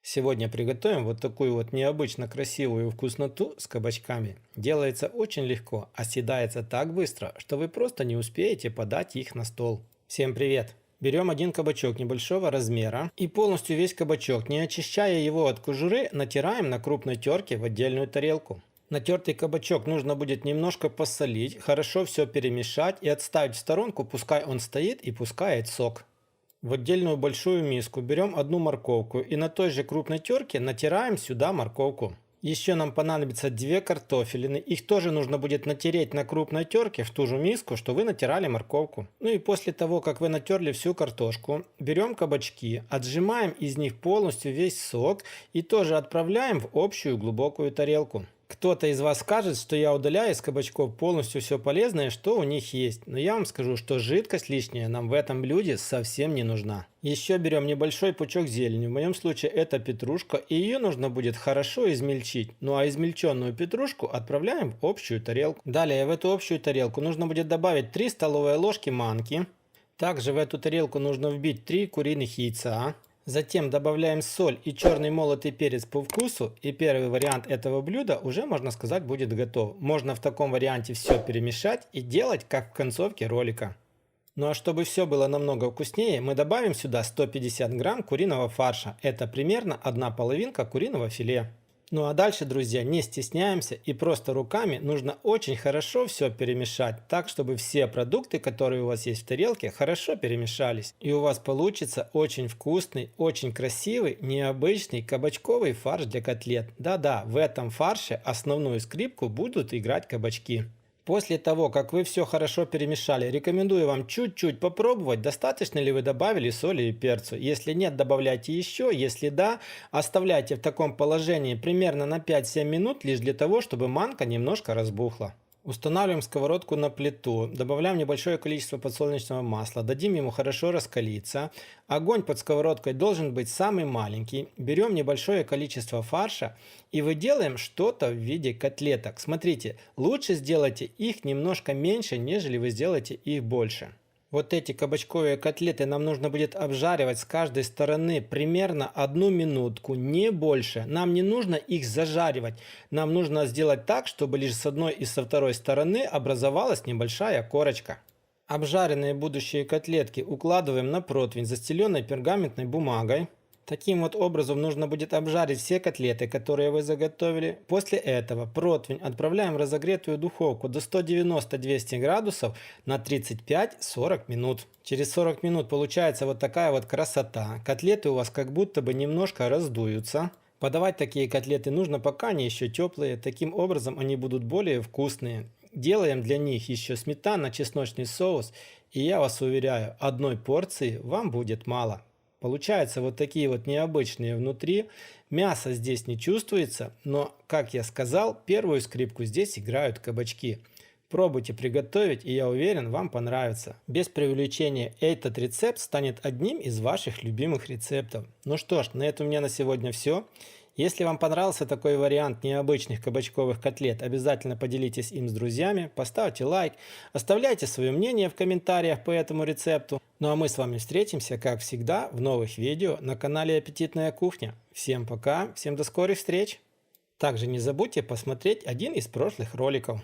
Сегодня приготовим вот такую вот необычно красивую вкусноту с кабачками. Делается очень легко, а съедается так быстро, что вы просто не успеете подать их на стол. Всем привет! Берем один кабачок небольшого размера и полностью весь кабачок, не очищая его от кожуры, натираем на крупной терке в отдельную тарелку. Натертый кабачок нужно будет немножко посолить, хорошо все перемешать и отставить в сторонку, пускай он стоит и пускает сок. В отдельную большую миску берем одну морковку и на той же крупной терке натираем сюда морковку. Еще нам понадобится 2 картофелины, их тоже нужно будет натереть на крупной терке в ту же миску, что вы натирали морковку. Ну и после того, как вы натерли всю картошку, берем кабачки, отжимаем из них полностью весь сок и тоже отправляем в общую глубокую тарелку. Кто-то из вас скажет, что я удаляю из кабачков полностью все полезное, что у них есть. Но я вам скажу, что жидкость лишняя нам в этом блюде совсем не нужна. Еще берем небольшой пучок зелени, в моем случае это петрушка, и ее нужно будет хорошо измельчить. Ну а измельченную петрушку отправляем в общую тарелку. Далее в эту общую тарелку нужно будет добавить 3 столовые ложки манки. Также в эту тарелку нужно вбить 3 куриных яйца. Затем добавляем соль и черный молотый перец по вкусу, и первый вариант этого блюда уже, можно сказать, будет готов. Можно в таком варианте все перемешать и делать, как в концовке ролика. Ну а чтобы все было намного вкуснее, мы добавим сюда 150 грамм куриного фарша. Это примерно 1 половинка куриного филе. Ну а дальше, друзья, не стесняемся и просто руками нужно очень хорошо все перемешать, так чтобы все продукты, которые у вас есть в тарелке, хорошо перемешались. И у вас получится очень вкусный, очень красивый, необычный кабачковый фарш для котлет. Да-да, в этом фарше основную скрипку будут играть кабачки. После того, как вы все хорошо перемешали, рекомендую вам чуть-чуть попробовать, достаточно ли вы добавили соли и перцу. Если нет, добавляйте еще, если да, оставляйте в таком положении примерно на 5-7 минут, лишь для того, чтобы манка немножко разбухла. Устанавливаем сковородку на плиту, добавляем небольшое количество подсолнечного масла, дадим ему хорошо раскалиться. Огонь под сковородкой должен быть самый маленький. Берем небольшое количество фарша и выделаем что-то в виде котлеток. Смотрите, лучше сделайте их немножко меньше, нежели вы сделаете их больше. Вот эти кабачковые котлеты нам нужно будет обжаривать с каждой стороны примерно 1 минутку, не больше. Нам не нужно их зажаривать. Нам нужно сделать так, чтобы лишь с одной и со второй стороны образовалась небольшая корочка. Обжаренные будущие котлетки укладываем на противень, застеленной пергаментной бумагой. Таким вот образом нужно будет обжарить все котлеты, которые вы заготовили. После этого противень отправляем в разогретую духовку до 190-200 градусов на 35-40 минут. Через 40 минут получается вот такая вот красота. Котлеты у вас как будто бы немножко раздуются. Подавать такие котлеты нужно, пока они еще теплые. Таким образом они будут более вкусные. Делаем для них еще сметано-чесночный соус. И я вас уверяю, одной порции вам будет мало. Получаются вот такие вот необычные внутри. Мясо здесь не чувствуется, но, как я сказал, первую скрипку здесь играют кабачки. Пробуйте приготовить, и я уверен, вам понравится. Без преувеличения, этот рецепт станет одним из ваших любимых рецептов. Ну что ж, на этом у меня на сегодня все. Если вам понравился такой вариант необычных кабачковых котлет, обязательно поделитесь им с друзьями, поставьте лайк, оставляйте свое мнение в комментариях по этому рецепту. Ну а мы с вами встретимся, как всегда, в новых видео на канале Аппетитная кухня. Всем пока, всем до скорых встреч! Также не забудьте посмотреть один из прошлых роликов.